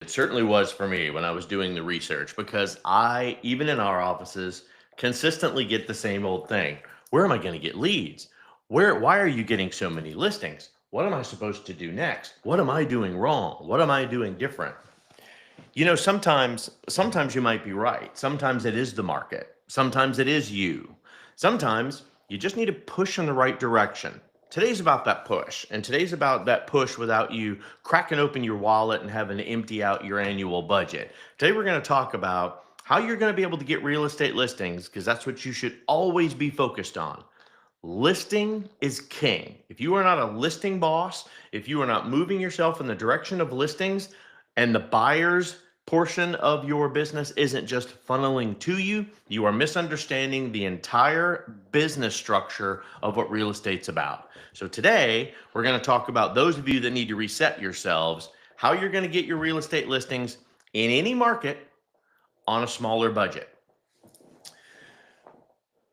It certainly was for me when I was doing the research because I, even in our offices, consistently get the same old thing. Where am I going to get leads? Why are you getting so many listings? What am I supposed to do next? What am I doing wrong? What am I doing different? Sometimes you might be right. Sometimes it is the market. Sometimes it is you. Sometimes you just need to push in the right direction. Today's about that push, and today's about that push without you cracking open your wallet and having to empty out your annual budget. Today we're going to talk about how you're going to be able to get real estate listings because that's what you should always be focused on. Listing is king. If you are not a listing boss, if you are not moving yourself in the direction of listings, and the buyer's portion of your business isn't just funneling to you, you are misunderstanding the entire business structure of what real estate's about. So today, we're going to talk about those of you that need to reset yourselves, how you're going to get your real estate listings in any market on a smaller budget.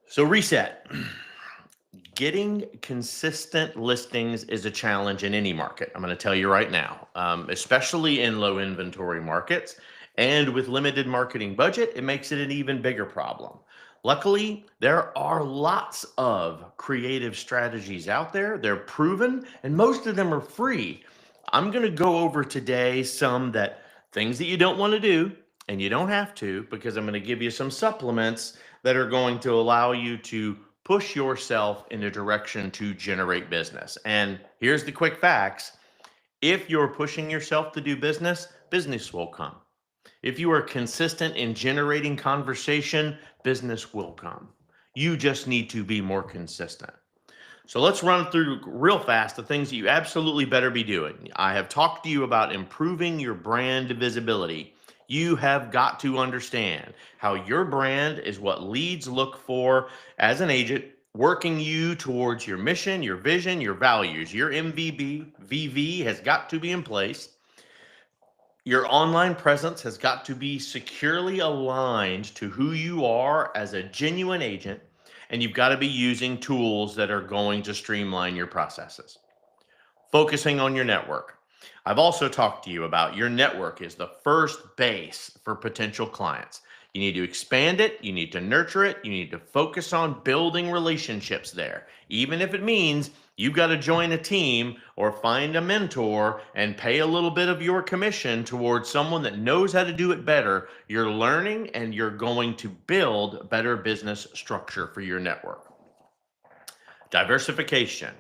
So reset. Getting consistent listings is a challenge in any market. I'm going to tell you right now, especially in low inventory markets and with limited marketing budget, it makes it an even bigger problem. Luckily, there are lots of creative strategies out there. They're proven and most of them are free. I'm going to go over today things that you don't want to do and you don't have to because I'm going to give you some supplements that are going to allow you to push yourself in a direction to generate business. And here's the quick facts. If you're pushing yourself to do business, business will come. If you are consistent in generating conversation, business will come. You just need to be more consistent. So let's run through real fast the things that you absolutely better be doing. I have talked to you about improving your brand visibility. You have got to understand how your brand is what leads look for as an agent, working you towards your mission, your vision, your values. Your VV has got to be in place. Your online presence has got to be securely aligned to who you are as a genuine agent, and you've got to be using tools that are going to streamline your processes. Focusing on your network. I've also talked to you about your network is the first base for potential clients. You need to expand it, you need to nurture it, you need to focus on building relationships there. Even if it means you've got to join a team or find a mentor and pay a little bit of your commission towards someone that knows how to do it better, you're learning and you're going to build better business structure for your network. Diversification.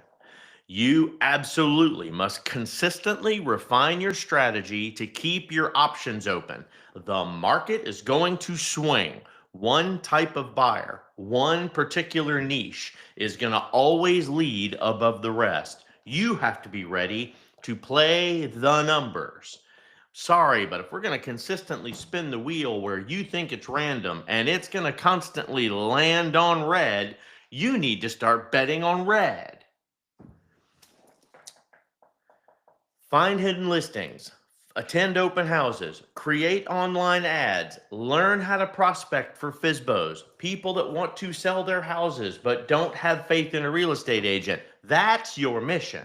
You absolutely must consistently refine your strategy to keep your options open. The market is going to swing. One type of buyer, one particular niche is going to always lead above the rest. You have to be ready to play the numbers. Sorry, but if we're going to consistently spin the wheel where you think it's random and it's going to constantly land on red, you need to start betting on red. Find hidden listings, attend open houses, create online ads, learn how to prospect for FSBOs, people that want to sell their houses but don't have faith in a real estate agent. That's your mission.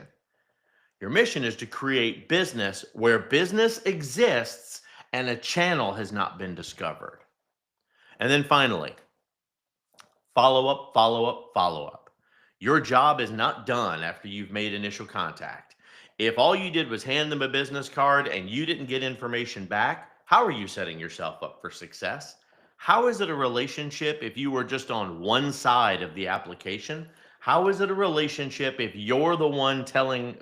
Your mission is to create business where business exists and a channel has not been discovered. And then finally, follow up, follow up, follow up. Your job is not done after you've made initial contact. If all you did was hand them a business card and you didn't get information back, how are you setting yourself up for success? How is it a relationship if you were just on one side of the application? How is it a relationship if you're the one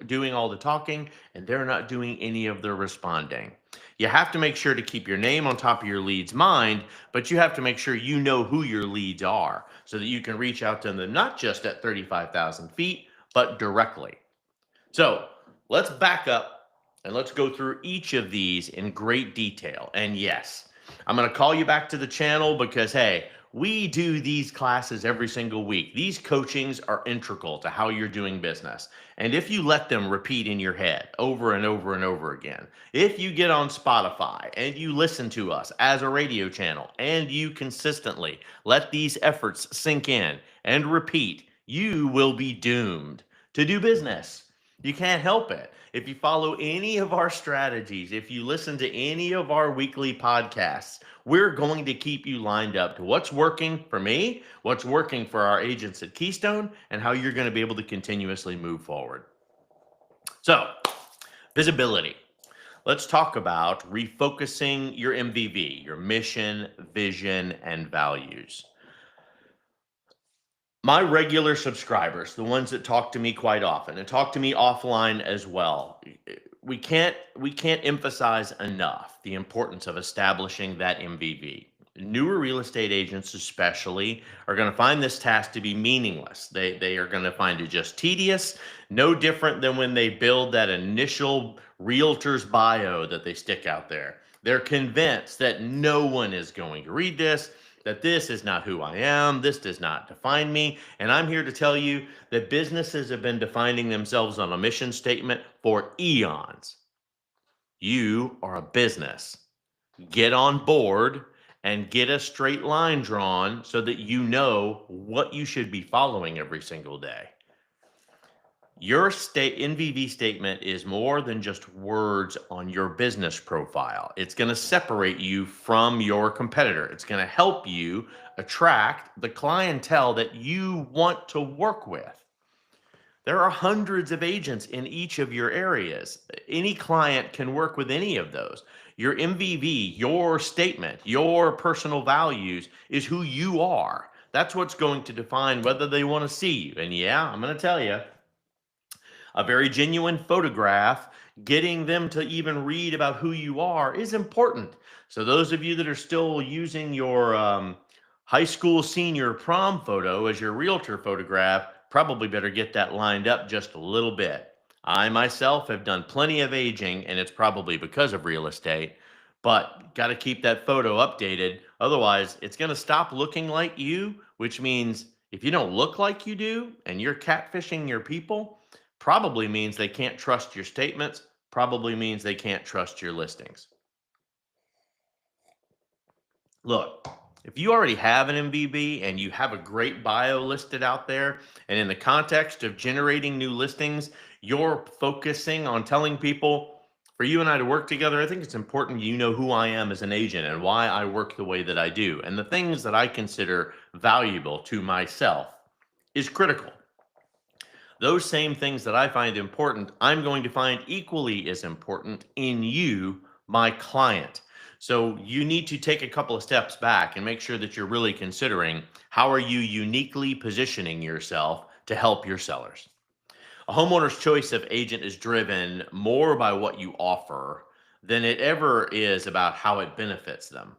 doing all the talking and they're not doing any of the responding? You have to make sure to keep your name on top of your lead's mind, but you have to make sure you know who your leads are so that you can reach out to them not just at 35,000 feet, but directly. So let's back up and let's go through each of these in great detail. And yes, I'm going to call you back to the channel because, hey, we do these classes every single week. These coachings are integral to how you're doing business. And if you let them repeat in your head over and over and over again, if you get on Spotify and you listen to us as a radio channel and you consistently let these efforts sink in and repeat, you will be doomed to do business. You can't help it. if you follow any of our strategies, if you listen to any of our weekly podcasts, we're going to keep you lined up to what's working for me, what's working for our agents at Keystone, and how you're going to be able to continuously move forward. So, visibility. Let's talk about refocusing your MVV, your mission, vision, and values. My regular subscribers, the ones that talk to me quite often and talk to me offline as well, we can't emphasize enough the importance of establishing that MVV. Newer real estate agents especially are going to find this task to be meaningless. They are going to find it just tedious, no different than when they build that initial realtor's bio that they stick out there. They're convinced that no one is going to read this, that this is not who I am, this does not define me. And I'm here to tell you that businesses have been defining themselves on a mission statement for eons. You are a business. Get on board and get a straight line drawn so that you know what you should be following every single day. Your NVV statement is more than just words on your business profile. It's going to separate you from your competitor. It's going to help you attract the clientele that you want to work with. There are hundreds of agents in each of your areas. Any client can work with any of those. Your MVV, your statement, your personal values is who you are. That's what's going to define whether they want to see you. And yeah, I'm going to tell you, a very genuine photograph, getting them to even read about who you are is important. So those of you that are still using your high school senior prom photo as your realtor photograph, probably better get that lined up just a little bit. I myself have done plenty of aging, and it's probably because of real estate, but got to keep that photo updated. Otherwise, it's going to stop looking like you, which means if you don't look like you do and you're catfishing your people, probably means they can't trust your statements, probably means they can't trust your listings. Look, if you already have an MVB and you have a great bio listed out there, and in the context of generating new listings, you're focusing on telling people, for you and I to work together, I think it's important you know who I am as an agent and why I work the way that I do. And the things that I consider valuable to myself is critical. Those same things that I find important, I'm going to find equally as important in you, my client. So you need to take a couple of steps back and make sure that you're really considering how are you uniquely positioning yourself to help your sellers. A homeowner's choice of agent is driven more by what you offer than it ever is about how it benefits them.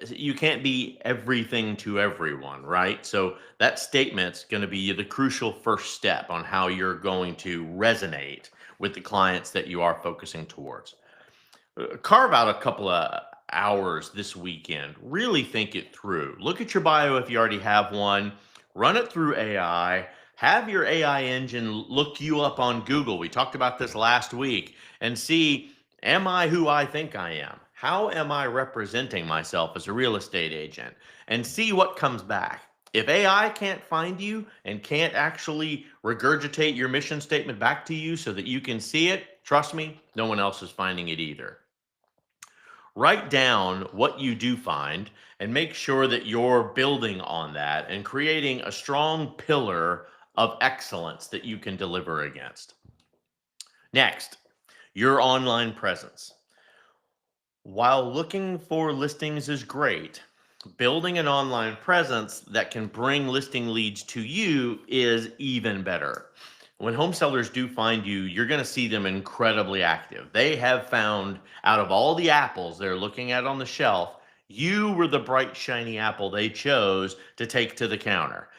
You can't be everything to everyone, right? So that statement's going to be the crucial first step on how you're going to resonate with the clients that you are focusing towards. Carve out a couple of hours this weekend. Really think it through. Look at your bio if you already have one. Run it through AI. Have your AI engine look you up on Google. We talked about this last week, and see, am I who I think I am? How am I representing myself as a real estate agent? And see what comes back. If AI can't find you and can't actually regurgitate your mission statement back to you so that you can see it, trust me, no one else is finding it either. Write down what you do find and make sure that you're building on that and creating a strong pillar of excellence that you can deliver against. Next, your online presence. While looking for listings is great, building an online presence that can bring listing leads to you is even better. When home sellers do find you, you're going to see them incredibly active. They have found, out of all the apples they're looking at on the shelf, you were the bright, shiny apple they chose to take to the counter.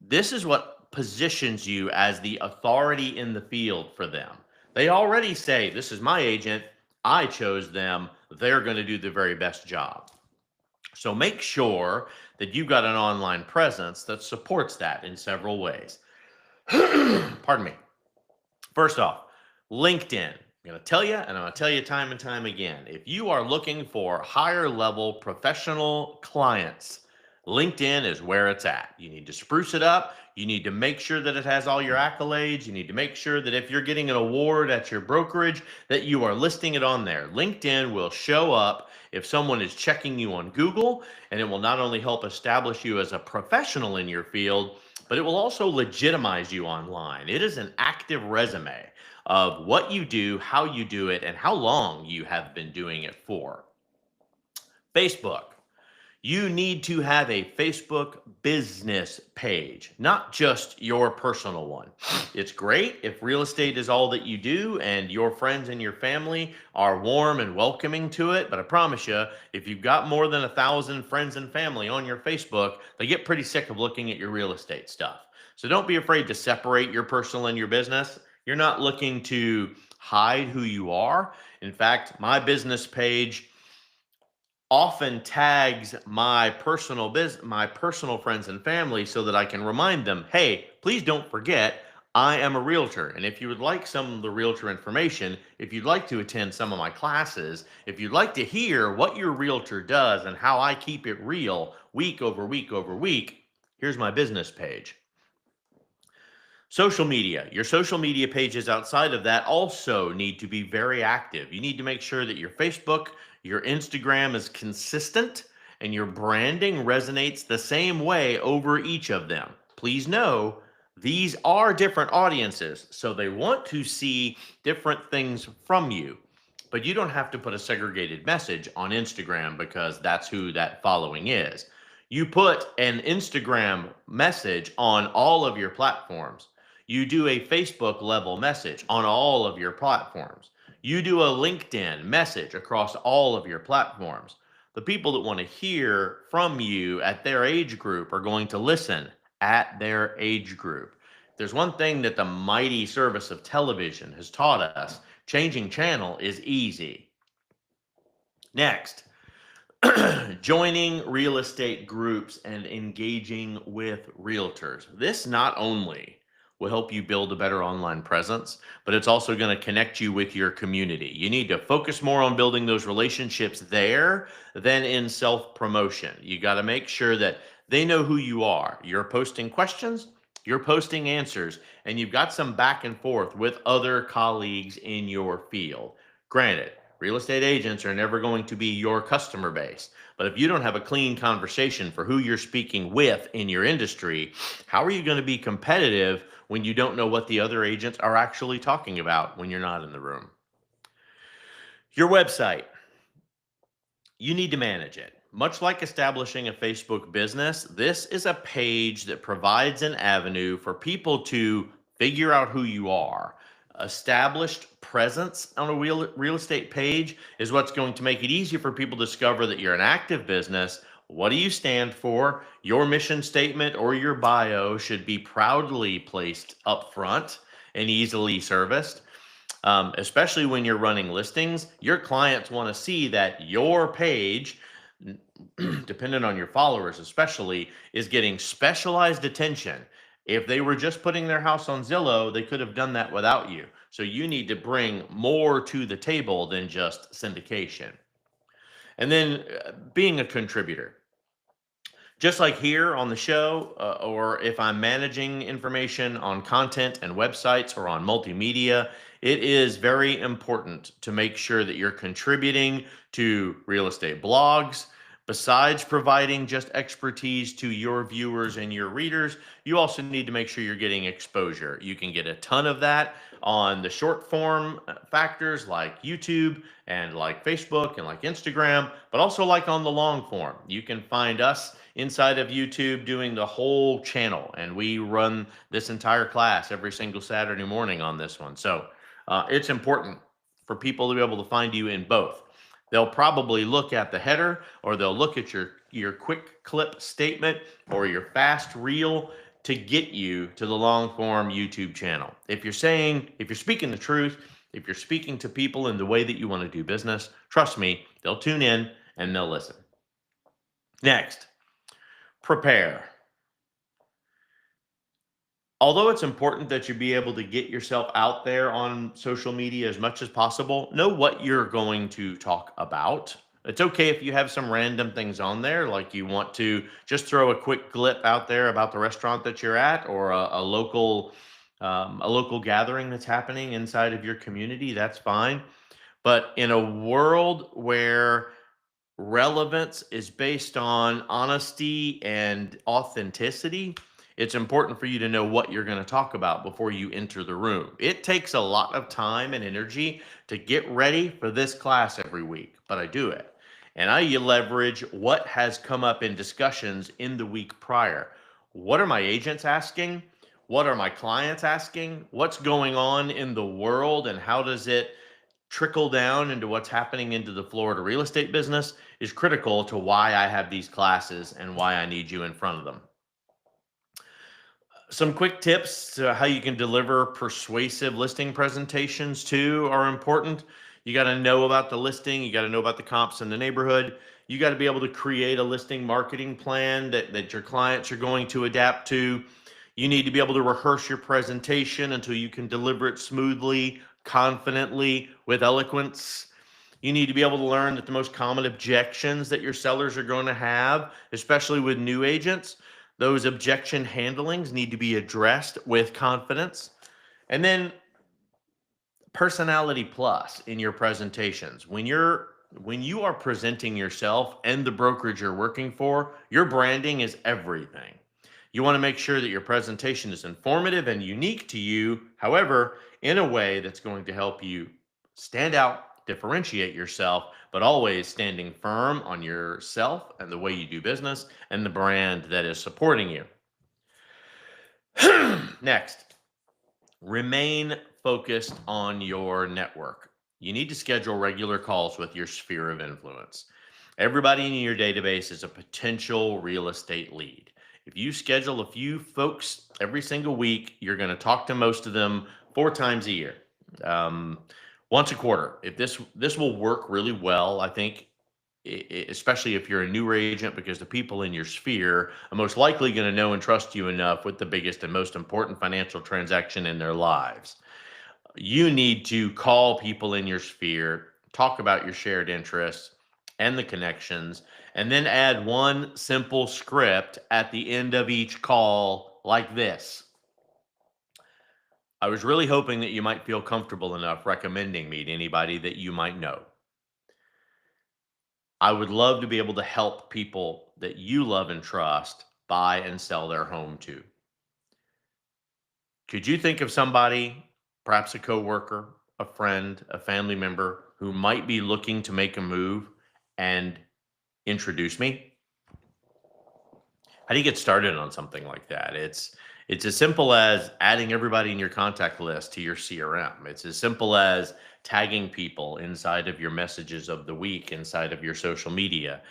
This is what positions you as the authority in the field for them. They already say, this is my agent, I chose them, they're going to do the very best job. So make sure that you've got an online presence that supports that in several ways. Pardon me. First off, LinkedIn. I'm going to tell you, and I'm going to tell you time and time again, if you are looking for higher level professional clients, LinkedIn is where it's at. You need to spruce it up. You need to make sure that it has all your accolades. You need to make sure that if you're getting an award at your brokerage, that you are listing it on there. LinkedIn will show up if someone is checking you on Google, and it will not only help establish you as a professional in your field, but it will also legitimize you online. It is an active resume of what you do, how you do it, and how long you have been doing it for. Facebook. You need to have a Facebook business page, not just your personal one. It's great if real estate is all that you do and your friends and your family are warm and welcoming to it. But I promise you, if you've got more than 1,000 friends and family on your Facebook, they get pretty sick of looking at your real estate stuff. So don't be afraid to separate your personal and your business. You're not looking to hide who you are. In fact, my business page often tags my personal friends and family so that I can remind them, hey, please don't forget I am a realtor. And if you would like some of the realtor information, if you'd like to attend some of my classes, if you'd like to hear what your realtor does and how I keep it real week over week over week, here's my business page. Social media. Your social media pages outside of that also need to be very active. You need to make sure that your Facebook, your Instagram is consistent and your branding resonates the same way over each of them. Please know these are different audiences, so they want to see different things from you. But you don't have to put a segregated message on Instagram because that's who that following is. You put an Instagram message on all of your platforms. You do a Facebook level message on all of your platforms. You do a LinkedIn message across all of your platforms. The people that want to hear from you at their age group are going to listen at their age group. There's one thing that the mighty service of television has taught us: changing channel is easy. Next, joining real estate groups and engaging with realtors. This not only will help you build a better online presence, but it's also going to connect you with your community. You need to focus more on building those relationships there than in self promotion. You got to make sure that they know who you are. You're posting questions, you're posting answers, and you've got some back and forth with other colleagues in your field. Granted, real estate agents are never going to be your customer base. But if you don't have a clean conversation for who you're speaking with in your industry, how are you going to be competitive when you don't know what the other agents are actually talking about when you're not in the room? Your website, you need to manage it. Much like establishing a Facebook business, this is a page that provides an avenue for people to figure out who you are. Established presence on a real estate page is what's going to make it easier for people to discover that you're an active business. What do you stand for? Your mission statement or your bio should be proudly placed up front and easily serviced. Especially when you're running listings, your clients want to see that your page, dependent on your followers especially, is getting specialized attention. If they were just putting their house on Zillow, they could have done that without you. So you need to bring more to the table than just syndication. And then being a contributor. Just like here on the show, or if I'm managing information on content and websites or on multimedia, it is very important to make sure that you're contributing to real estate blogs. Besides providing just expertise to your viewers and your readers, you also need to make sure you're getting exposure. You can get a ton of that on the short form factors like YouTube and like Facebook and like Instagram, but also like on the long form. You can find us inside of YouTube doing the whole channel, and we run this entire class every single Saturday morning on this one. So it's important for people to be able to find you in both. They'll probably look at the header, or they'll look at your quick clip statement or your fast reel to get you to the long form YouTube channel. If you're speaking the truth, if you're speaking to people in the way that you want to do business, trust me, they'll tune in and they'll listen. Next, prepare. Although it's important that you be able to get yourself out there on social media as much as possible, know what you're going to talk about. It's okay if you have some random things on there, like you want to just throw a quick clip out there about the restaurant that you're at, or a local gathering that's happening inside of your community. That's fine. But in a world where relevance is based on honesty and authenticity, it's important for you to know what you're going to talk about before you enter the room. It takes a lot of time and energy to get ready for this class every week, but I do it. And I leverage what has come up in discussions in the week prior. What are my agents asking? What are my clients asking? What's going on in the world, and how does it trickle down into what's happening into the Florida real estate business is critical to why I have these classes and why I need you in front of them. Some quick tips to how you can deliver persuasive listing presentations too are important. You got to know about the listing. You got to know about the comps in the neighborhood. You got to be able to create a listing marketing plan that your clients are going to adapt to. You need to be able to rehearse your presentation until you can deliver it smoothly, confidently, with eloquence. You need to be able to learn that the most common objections that your sellers are going to have, especially with new agents, those objection handlings need to be addressed with confidence. And then personality plus in your presentations. When you are presenting yourself and the brokerage you're working for, your branding is everything. You want to make sure that your presentation is informative and unique to you, however, in a way that's going to help you stand out, differentiate yourself, but always standing firm on yourself and the way you do business and the brand that is supporting you. Next, remain focused on your network. You need to schedule regular calls with your sphere of influence. Everybody in your database is a potential real estate lead. If you schedule a few folks every single week, you're going to talk to most of them 4 times a year, once a quarter. If this will work really well, I think, especially if you're a newer agent, because the people in your sphere are most likely going to know and trust you enough with the biggest and most important financial transaction in their lives. You need to call people in your sphere, talk about your shared interests and the connections, and then add one simple script at the end of each call like this. I was really hoping that you might feel comfortable enough recommending me to anybody that you might know. I would love to be able to help people that you love and trust buy and sell their home to. Could you think of somebody, perhaps a coworker, a friend, a family member who might be looking to make a move and introduce me? How do you get started on something like that? It's as simple as adding everybody in your contact list to your CRM. It's as simple as tagging people inside of your messages of the week, inside of your social media.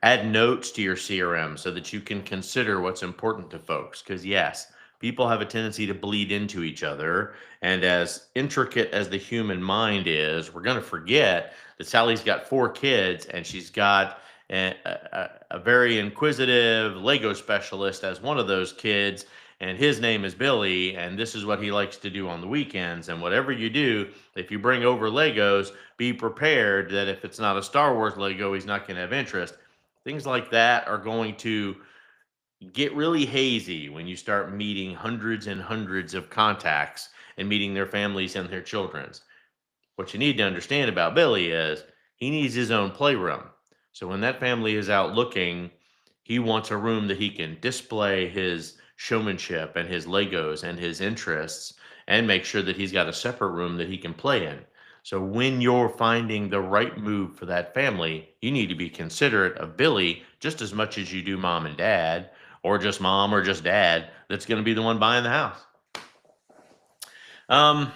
Add notes to your CRM so that you can consider what's important to folks. Because, yes, people have a tendency to bleed into each other. And as intricate as the human mind is, we're going to forget that Sally's got 4 kids and she's got a very inquisitive Lego specialist as one of those kids, and his name is Billy, and this is what he likes to do on the weekends. And whatever you do, if you bring over Legos, be prepared that if it's not a Star Wars Lego, he's not going to have interest. Things like that are going to get really hazy when you start meeting hundreds and hundreds of contacts and meeting their families and their children's. What you need to understand about Billy is he needs his own playroom. So when that family is out looking, he wants a room that he can display his showmanship and his Legos and his interests, and make sure that he's got a separate room that he can play in. So when you're finding the right move for that family, you need to be considerate of Billy just as much as you do mom and dad, or just mom or just dad that's going to be the one buying the house. Um,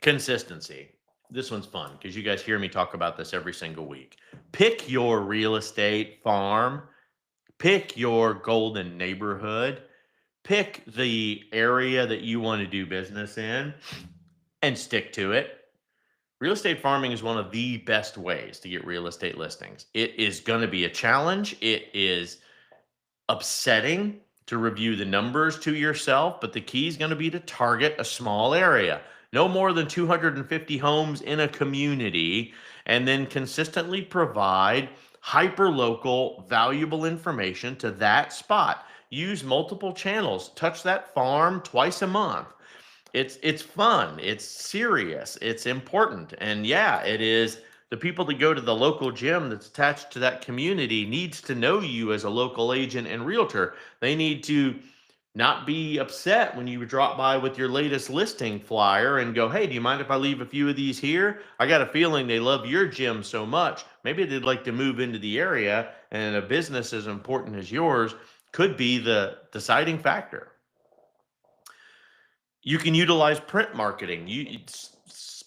Consistency. This one's fun because you guys hear me talk about this every single week. Pick your real estate farm, pick your golden neighborhood, pick the area that you want to do business in, and stick to it. Real estate farming is one of the best ways to get real estate listings. It is going to be a challenge. It is upsetting to review the numbers to yourself, but the key is going to be to target a small area. no more than 250 homes in a community, and then consistently provide hyper-local, valuable information to that spot. Use multiple channels. Touch that farm twice a month. It's fun, it's serious, it's important. And yeah, it is. The people that go to the local gym that's attached to that community needs to know you as a local agent and realtor. They need to not be upset when you drop by with your latest listing flyer and go, "Hey, do you mind if I leave a few of these here? I got a feeling they love your gym so much. Maybe they'd like to move into the area, and a business as important as yours could be the deciding factor." You can utilize print marketing.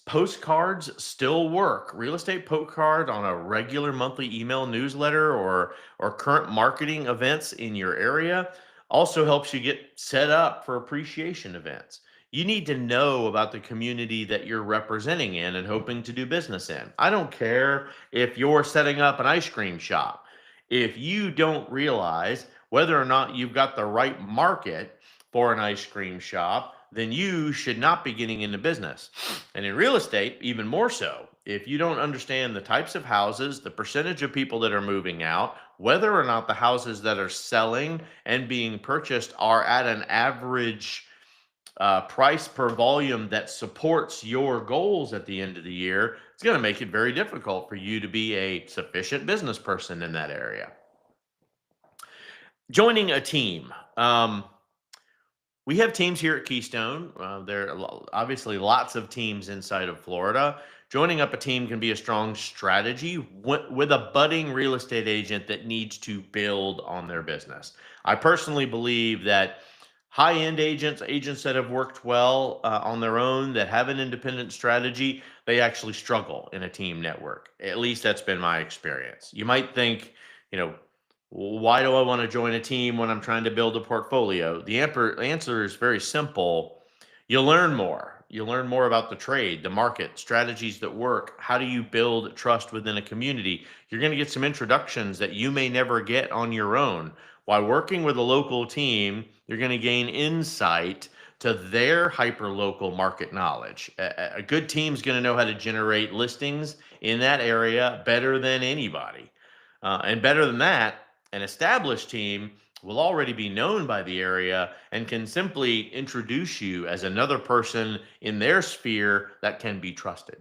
Postcards still work. Real estate postcard on a regular monthly email newsletter or current marketing events in your area also helps you get set up for appreciation events. You need to know about the community that you're representing in and hoping to do business in. I don't care if you're setting up an ice cream shop. If you don't realize whether or not you've got the right market for an ice cream shop, then you should not be getting into business. And in real estate, even more so. If you don't understand the types of houses, the percentage of people that are moving out, whether or not the houses that are selling and being purchased are at an average price per volume that supports your goals at the end of the year, it's going to make it very difficult for you to be a sufficient business person in that area. Joining a team. We have teams here at Keystone. There are obviously lots of teams inside of Florida. Joining up a team can be a strong strategy with a budding real estate agent that needs to build on their business. I personally believe that high-end agents, agents that have worked well on their own, that have an independent strategy, they actually struggle in a team network. At least that's been my experience. You might think, you know, why do I want to join a team when I'm trying to build a portfolio? The answer is very simple. You learn more. You learn more about the trade, the market, strategies that work. How do you build trust within a community? You're going to get some introductions that you may never get on your own. While working with a local team, you're going to gain insight to their hyper-local market knowledge. A good team's going to know how to generate listings in that area better than anybody. And better than that, an established team will already be known by the area and can simply introduce you as another person in their sphere that can be trusted.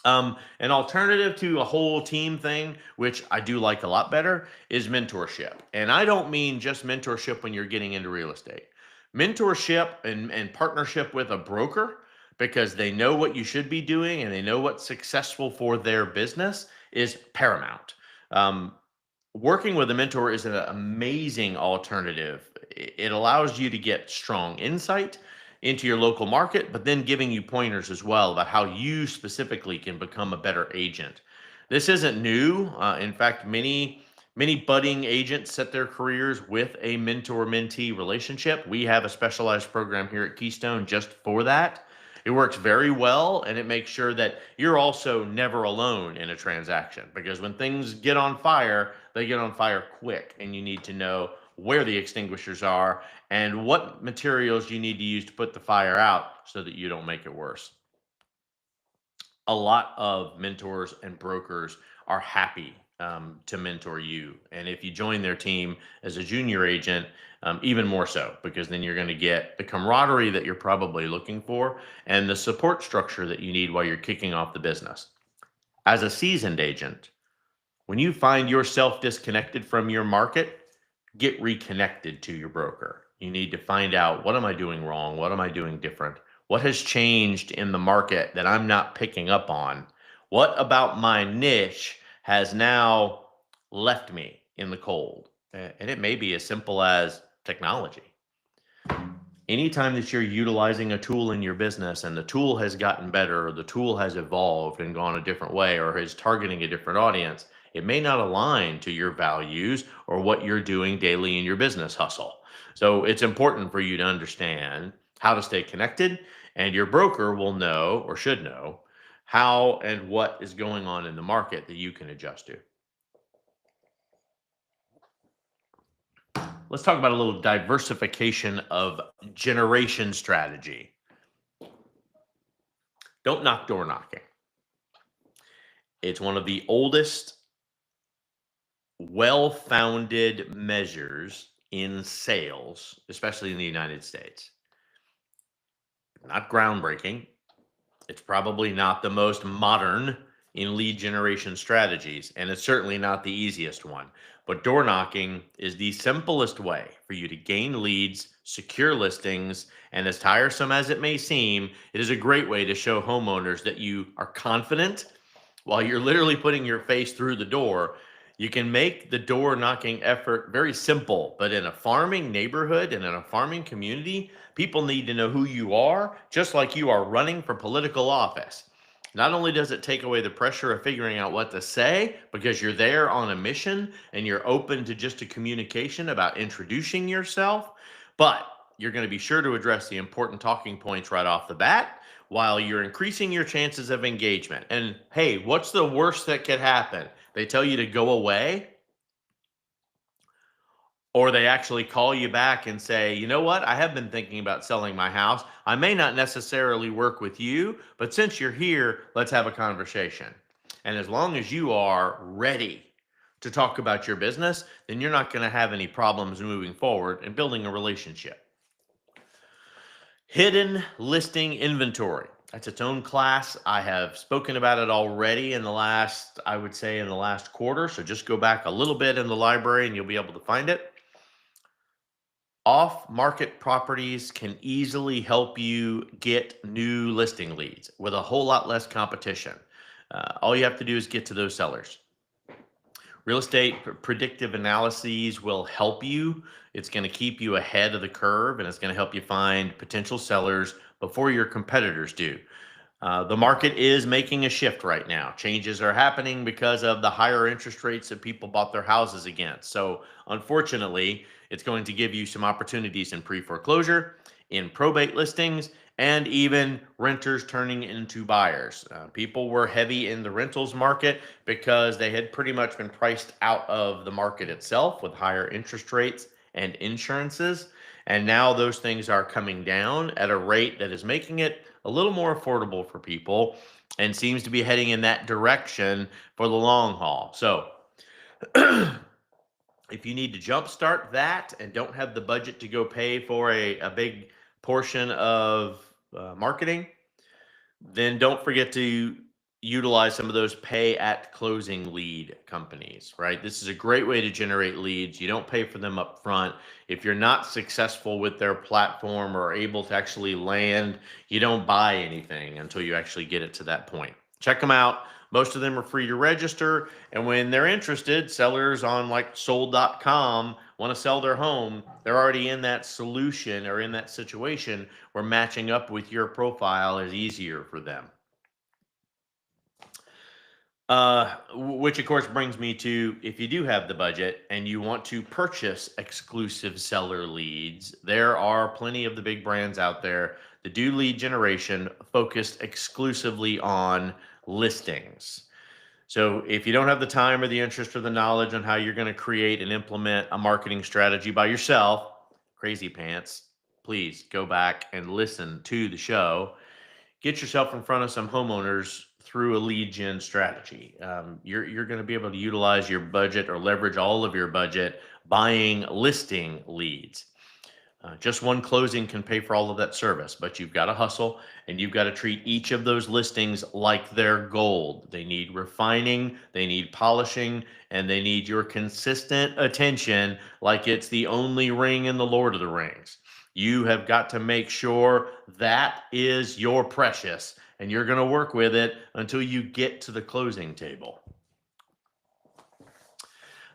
An alternative to a whole team thing, which I do like a lot better, is mentorship. And I don't mean just mentorship when you're getting into real estate. Mentorship and partnership with a broker because they know what you should be doing and they know what's successful for their business is paramount. Um, Working with a mentor is an amazing alternative. It allows you to get strong insight into your local market, but then giving you pointers as well about how you specifically can become a better agent. This isn't new. In fact, many budding agents set their careers with a mentor-mentee relationship. We have a specialized program here at Keystone just for that. It works very well, and it makes sure that you're also never alone in a transaction because when things get on fire, they get on fire quick, and you need to know where the extinguishers are and what materials you need to use to put the fire out so that you don't make it worse. A lot of mentors and brokers are happy to mentor you. And if you join their team as a junior agent, even more so, because then you're going to get the camaraderie that you're probably looking for and the support structure that you need while you're kicking off the business. As a seasoned agent, when you find yourself disconnected from your market, get reconnected to your broker. You need to find out, what am I doing wrong? What am I doing different? What has changed in the market that I'm not picking up on? What about my niche has now left me in the cold? And it may be as simple as technology. Anytime that you're utilizing a tool in your business and the tool has gotten better or the tool has evolved and gone a different way or is targeting a different audience, it may not align to your values or what you're doing daily in your business hustle. So it's important for you to understand how to stay connected, and your broker will know or should know how and what is going on in the market that you can adjust to. Let's talk about a little diversification of generation strategy. Don't knock door knocking. It's one of the oldest, well-founded measures in sales, especially in the United States. Not groundbreaking. It's probably not the most modern in lead generation strategies, and it's certainly not the easiest one. But door knocking is the simplest way for you to gain leads, secure listings, and as tiresome as it may seem, it is a great way to show homeowners that you are confident while you're literally putting your face through the door. You can make the door knocking effort very simple, but in a farming neighborhood and in a farming community, people need to know who you are, just like you are running for political office. Not only does it take away the pressure of figuring out what to say because you're there on a mission and you're open to just a communication about introducing yourself, but you're going to be sure to address the important talking points right off the bat while you're increasing your chances of engagement. And hey, what's the worst that could happen? They tell you to go away, or they actually call you back and say, you know what, I have been thinking about selling my house. I may not necessarily work with you, but since you're here, let's have a conversation. And as long as you are ready to talk about your business, then you're not going to have any problems moving forward and building a relationship. Hidden listing inventory. That's its own class. I have spoken about it already in the last, I would say, in the last quarter. So just go back a little bit in the library and you'll be able to find it. Off-market properties can easily help you get new listing leads with a whole lot less competition. All you have to do is get to those sellers. Real estate predictive analyses will help you. It's going to keep you ahead of the curve, and it's going to help you find potential sellers before your competitors do. The market is making a shift right now. Changes are happening because of the higher interest rates that people bought their houses against. So unfortunately, it's going to give you some opportunities in pre-foreclosure, in probate listings, and even renters turning into buyers. People were heavy in the rentals market because they had pretty much been priced out of the market itself with higher interest rates and insurances. And now those things are coming down at a rate that is making it a little more affordable for people and seems to be heading in that direction for the long haul. So if you need to jumpstart that and don't have the budget to go pay for a big portion of marketing, then don't forget to utilize some of those pay at closing lead companies, right? This is a great way to generate leads. You don't pay for them up front. If you're not successful with their platform or able to actually land, you don't buy anything until you actually get it to that point. Check them out. Most of them are free to register. And when they're interested, sellers on like sold.com want to sell their home, they're already in that solution or in that situation where matching up with your profile is easier for them. Which of course brings me to, if you do have the budget and you want to purchase exclusive seller leads, there are plenty of the big brands out there that do lead generation focused exclusively on listings. So if you don't have the time or the interest or the knowledge on how you're going to create and implement a marketing strategy by yourself, crazy pants, please go back and listen to the show. Get yourself in front of some homeowners through a lead gen strategy. You're going to be able to utilize your budget or leverage all of your budget buying listing leads. Just one closing can pay for all of that service, but you've got to hustle and you've got to treat each of those listings like they're gold. They need refining, they need polishing, and they need your consistent attention like it's the only ring in the Lord of the Rings. You have got to make sure that is your precious, and you're going to work with it until you get to the closing table.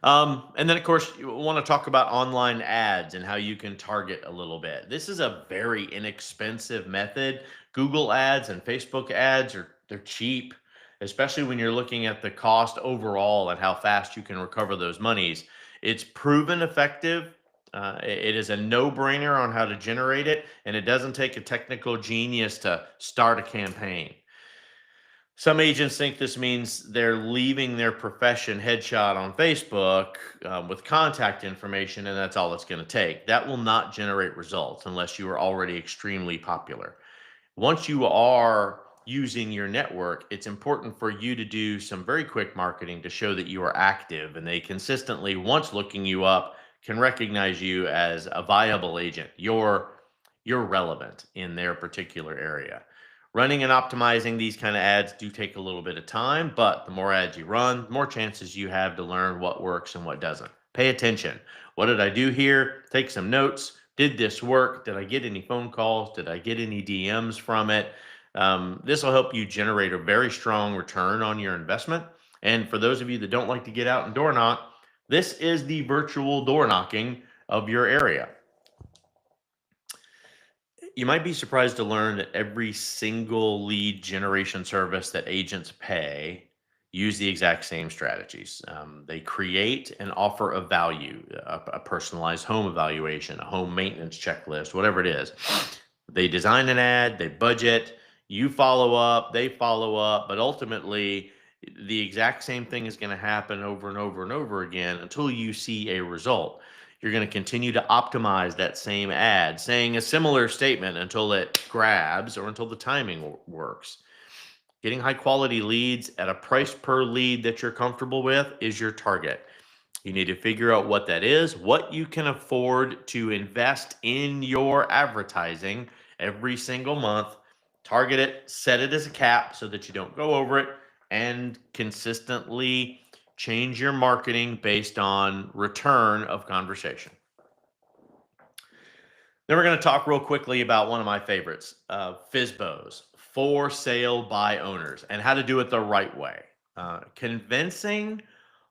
And then, of course, you want to talk about online ads and how you can target a little bit. This is a very inexpensive method. Google ads and Facebook ads they're cheap, especially when you're looking at the cost overall and how fast you can recover those monies. It's proven effective. It is a no-brainer on how to generate it, and it doesn't take a technical genius to start a campaign. Some agents think this means they're leaving their profession headshot on Facebook with contact information, and that's all it's going to take. That will not generate results unless you are already extremely popular. Once you are using your network, it's important for you to do some very quick marketing to show that you are active and they consistently, once looking you up, can recognize you as a viable agent. You're relevant in their particular area. Running and optimizing these kind of ads do take a little bit of time, but the more ads you run, the more chances you have to learn what works and what doesn't. Pay attention. What did I do here? Take some notes. Did this work? Did I get any phone calls? Did I get any DMs from it? This will help you generate a very strong return on your investment. And for those of you that don't like to get out and door knock, this is the virtual door knocking of your area. You might be surprised to learn that every single lead generation service that agents pay use the exact same strategies. They create and offer a value, a personalized home evaluation, a home maintenance checklist, whatever it is. They design an ad, they budget, you follow up, they follow up, but ultimately the exact same thing is going to happen over and over and over again until you see a result. You're going to continue to optimize that same ad, saying a similar statement until it grabs or until the timing works. Getting high quality leads at a price per lead that you're comfortable with is your target. You need to figure out what that is, what you can afford to invest in your advertising every single month. Target it, set it as a cap so that you don't go over it, and consistently change your marketing based on return of conversation. Then we're going to talk real quickly about one of my favorites, FSBOs, for sale by owners, and how to do it the right way. Convincing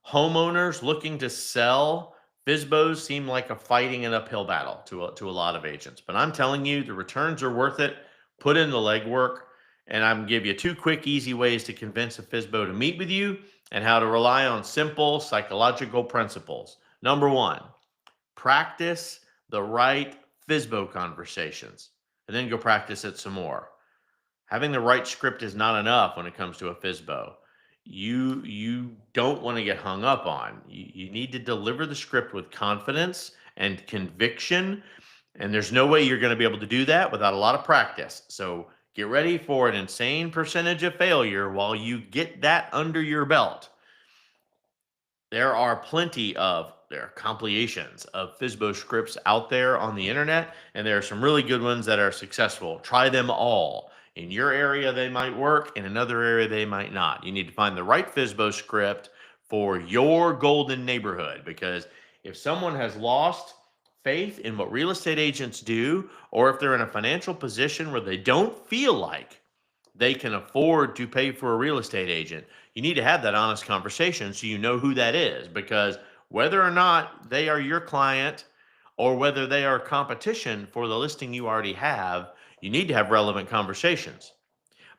homeowners looking to sell FSBOs seem like a fighting an uphill battle to a lot of agents. But I'm telling you, the returns are worth it. Put in the legwork, and I'm going to give you 2 quick, easy ways to convince a FSBO to meet with you and how to rely on simple psychological principles. Number 1, practice the right FSBO conversations and then go practice it some more. Having the right script is not enough when it comes to a FSBO. You don't want to get hung up on. You need to deliver the script with confidence and conviction, and there's no way you're going to be able to do that without a lot of practice. So get ready for an insane percentage of failure while you get that under your belt. There are compilations of FSBO scripts out there on the internet, and there are some really good ones that are successful. Try them all. In your area, they might work. In another area, they might not. You need to find the right FSBO script for your golden neighborhood, because if someone has lost faith in what real estate agents do, or if they're in a financial position where they don't feel like they can afford to pay for a real estate agent, you need to have that honest conversation so you know who that is, because whether or not they are your client or whether they are competition for the listing you already have, you need to have relevant conversations,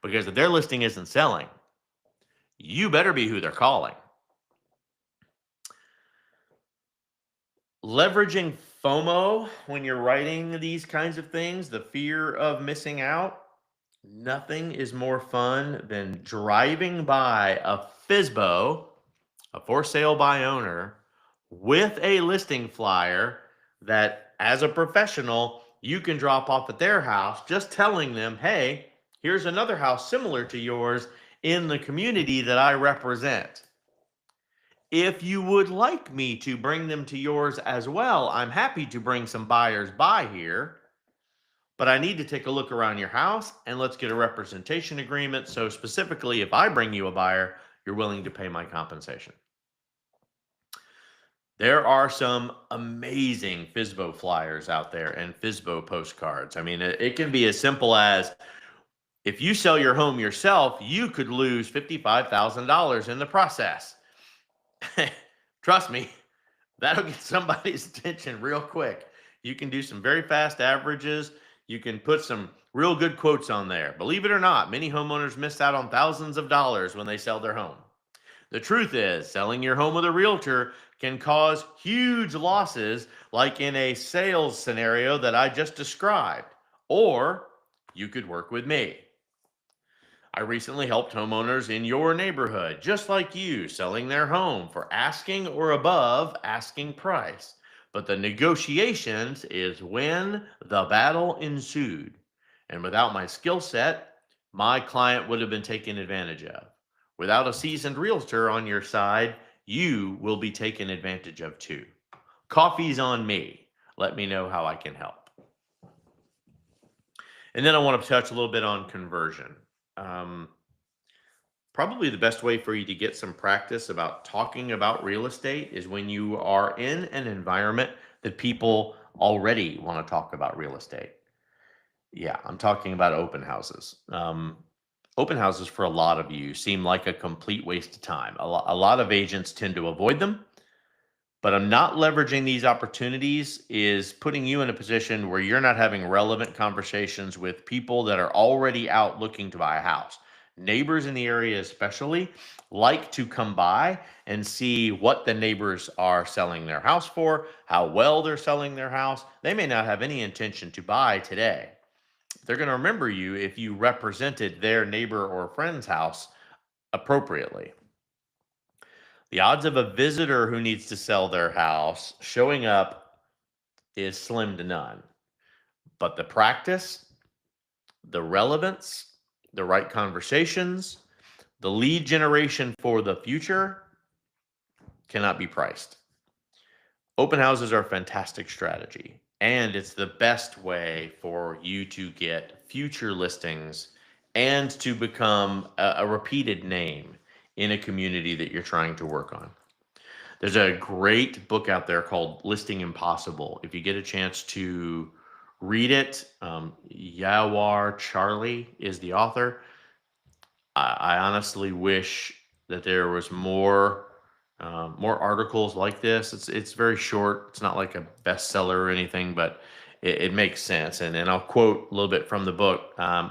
because if their listing isn't selling, you better be who they're calling. Leveraging FOMO when you're writing these kinds of things, the fear of missing out. Nothing is more fun than driving by a FSBO, a for sale by owner, with a listing flyer that, as a professional, you can drop off at their house, just telling them, hey, here's another house similar to yours in the community that I represent. If you would like me to bring them to yours as well, I'm happy to bring some buyers by here, but I need to take a look around your house and let's get a representation agreement. So specifically, if I bring you a buyer, you're willing to pay my compensation. There are some amazing FSBO flyers out there and FSBO postcards. I mean, it can be as simple as, if you sell your home yourself, you could lose $55,000 in the process. Trust me, that'll get somebody's attention real quick. You can do some very fast averages. You can put some real good quotes on there. Believe it or not, many homeowners miss out on thousands of dollars when they sell their home. The truth is, selling your home with a realtor can cause huge losses, like in a sales scenario that I just described. Or you could work with me. I recently helped homeowners in your neighborhood, just like you, selling their home for asking or above asking price. But the negotiations is when the battle ensued. And without my skill set, my client would have been taken advantage of. Without a seasoned realtor on your side, you will be taken advantage of too. Coffee's on me. Let me know how I can help. And then I want to touch a little bit on conversion. Um, Probably the best way for you to get some practice about talking about real estate is when you are in an environment that people already want to talk about real estate. Yeah, I'm talking about open houses. Open houses for a lot of you seem like a complete waste of time. A lot of agents tend to avoid them, but I'm not leveraging these opportunities is putting you in a position where you're not having relevant conversations with people that are already out looking to buy a house. Neighbors in the area, especially, like to come by and see what the neighbors are selling their house for, how well they're selling their house. They may not have any intention to buy today. They're going to remember you if you represented their neighbor or friend's house appropriately. The odds of a visitor who needs to sell their house showing up is slim to none. But the practice, the relevance, the right conversations, the lead generation for the future cannot be priced. Open houses are a fantastic strategy, and it's the best way for you to get future listings and to become a repeated name in a community that you're trying to work on. There's a great book out there called Listing Impossible. If you get a chance to read it, Yawar Charlie is the author. I honestly wish that there was more articles like this. It's very short. It's not like a bestseller or anything, but it makes sense. And I'll quote a little bit from the book. I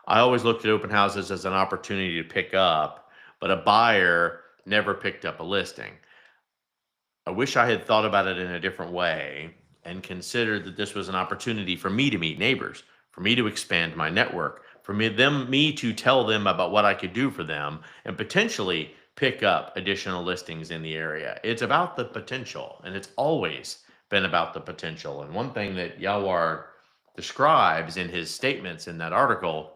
always looked at open houses as an opportunity to pick up, but a buyer never picked up a listing. I wish I had thought about it in a different way and considered that this was an opportunity for me to meet neighbors, for me to expand my network, for me to tell them about what I could do for them and potentially pick up additional listings in the area. It's about the potential, and it's always been about the potential. And one thing that Yawar describes in his statements in that article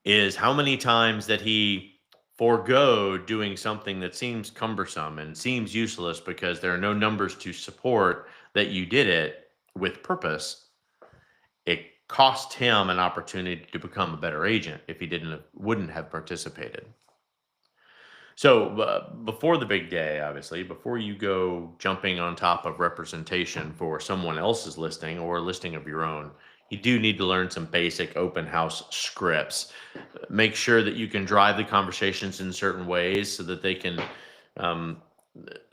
is how many times that he forego doing something that seems cumbersome and seems useless because there are no numbers to support that you did it with purpose. It cost him an opportunity to become a better agent if he wouldn't have participated. So before the big day, obviously, before you go jumping on top of representation for someone else's listing or a listing of your own, you do need to learn some basic open house scripts. Make sure that you can drive the conversations in certain ways so that they can um,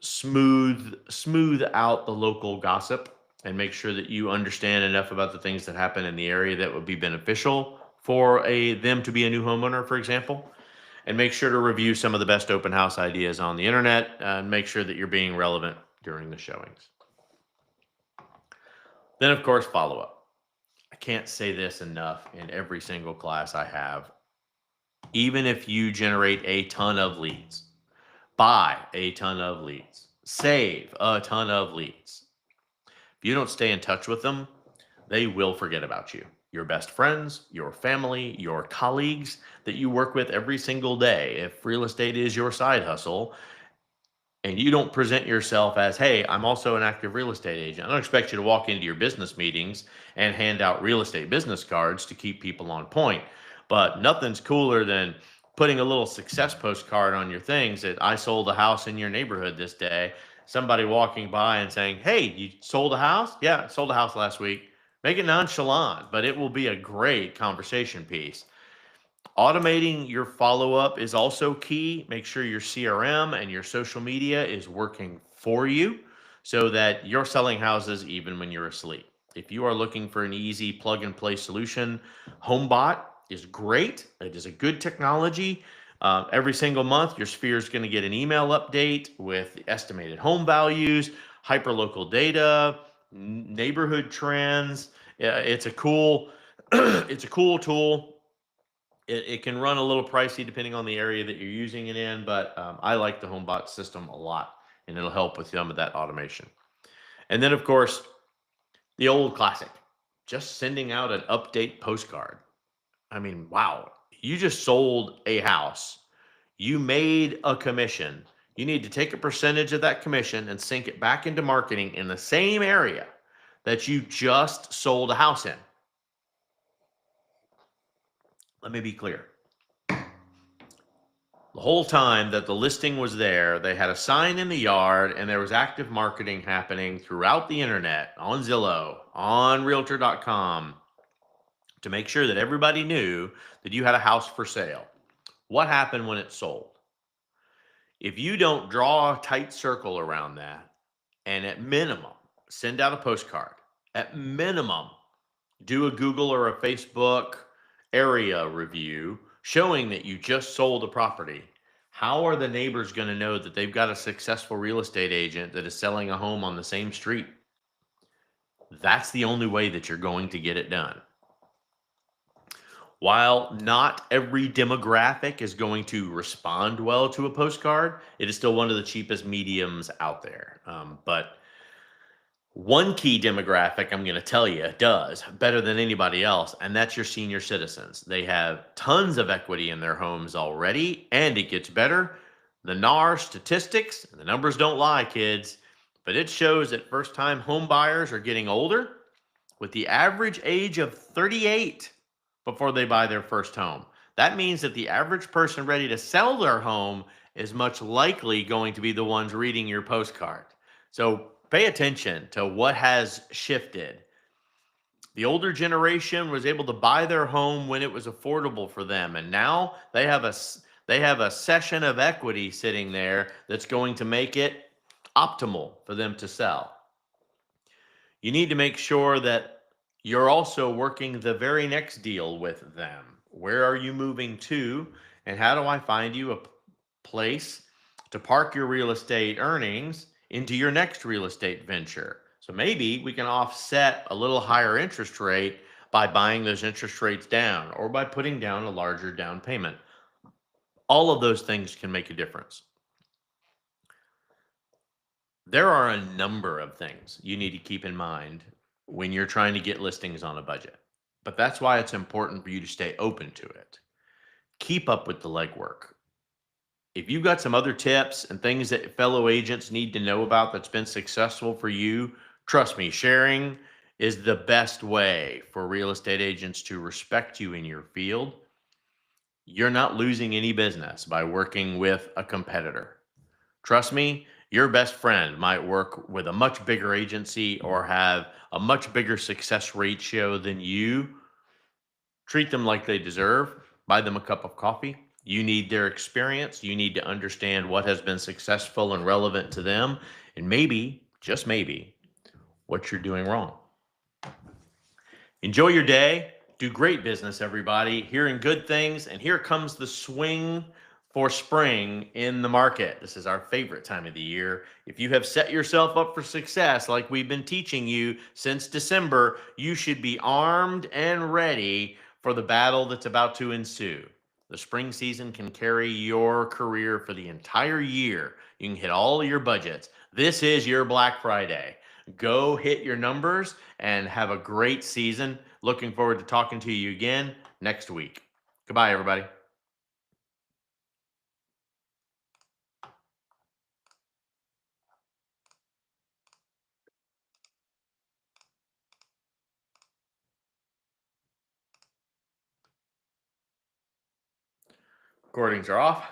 smooth out the local gossip, and make sure that you understand enough about the things that happen in the area that would be beneficial for them to be a new homeowner, for example. And make sure to review some of the best open house ideas on the internet and make sure that you're being relevant during the showings. Then, of course, follow up. I can't say this enough in every single class I have. Even if you generate a ton of leads, buy a ton of leads, save a ton of leads, if you don't stay in touch with them, they will forget about you. Your best friends, your family, your colleagues that you work with every single day. If real estate is your side hustle and you don't present yourself as, hey, I'm also an active real estate agent, I don't expect you to walk into your business meetings and hand out real estate business cards to keep people on point. But nothing's cooler than putting a little success postcard on your things that I sold a house in your neighborhood this day. Somebody walking by and saying, hey, you sold a house? Yeah, I sold a house last week. Make it nonchalant, but it will be a great conversation piece. Automating your follow up is also key. Make sure your CRM and your social media is working for you so that you're selling houses even when you're asleep. If you are looking for an easy plug and play solution, HomeBot is great. It is a good technology. Every single month, your Sphere is going to get an email update with estimated home values, hyperlocal data, neighborhood trends. It's a cool, it's a cool tool. It can run a little pricey depending on the area that you're using it in, but I like the HomeBot system a lot, and it'll help with some of that automation. And then, of course, the old classic, just sending out an update postcard. I mean, wow, you just sold a house. You made a commission. You need to take a percentage of that commission and sink it back into marketing in the same area that you just sold a house in. Let me be clear. The whole time that the listing was there, they had a sign in the yard and there was active marketing happening throughout the internet, on Zillow, on realtor.com, to make sure that everybody knew that you had a house for sale. What happened when it sold? If you don't draw a tight circle around that, and at minimum, send out a postcard, at minimum, do a Google or a Facebook area review showing that you just sold a property. How are the neighbors going to know that they've got a successful real estate agent that is selling a home on the same street? That's the only way that you're going to get it done. While not every demographic is going to respond well to a postcard, it is still one of the cheapest mediums out there. But one key demographic I'm going to tell you does better than anybody else, and that's your senior citizens. They have tons of equity in their homes already, and it gets better. The NAR statistics, and the numbers don't lie, kids, but it shows that first time home buyers are getting older with the average age of 38 before they buy their first home. That means that the average person ready to sell their home is much likely going to be the ones reading your postcard. So pay attention to what has shifted. The older generation was able to buy their home when it was affordable for them, and now they have a session of equity sitting there that's going to make it optimal for them to sell. You need to make sure that you're also working the very next deal with them. Where are you moving to? And how do I find you a place to park your real estate earnings into your next real estate venture? So maybe we can offset a little higher interest rate by buying those interest rates down or by putting down a larger down payment. All of those things can make a difference. There are a number of things you need to keep in mind when you're trying to get listings on a budget. But that's why it's important for you to stay open to it. Keep up with the legwork. If you've got some other tips and things that fellow agents need to know about that's been successful for you, trust me, sharing is the best way for real estate agents to respect you in your field. You're not losing any business by working with a competitor. Trust me, your best friend might work with a much bigger agency or have a much bigger success ratio than you. Treat them like they deserve. Buy them a cup of coffee. You need their experience. You need to understand what has been successful and relevant to them, and maybe, just maybe, what you're doing wrong. Enjoy your day. Do great business, everybody. Hearing good things. And here comes the swing for spring in the market. This is our favorite time of the year. If you have set yourself up for success, like we've been teaching you since December, you should be armed and ready for the battle that's about to ensue. The spring season can carry your career for the entire year. You can hit all of your budgets. This is your Black Friday. Go hit your numbers and have a great season. Looking forward to talking to you again next week. Goodbye, everybody. Recordings are off.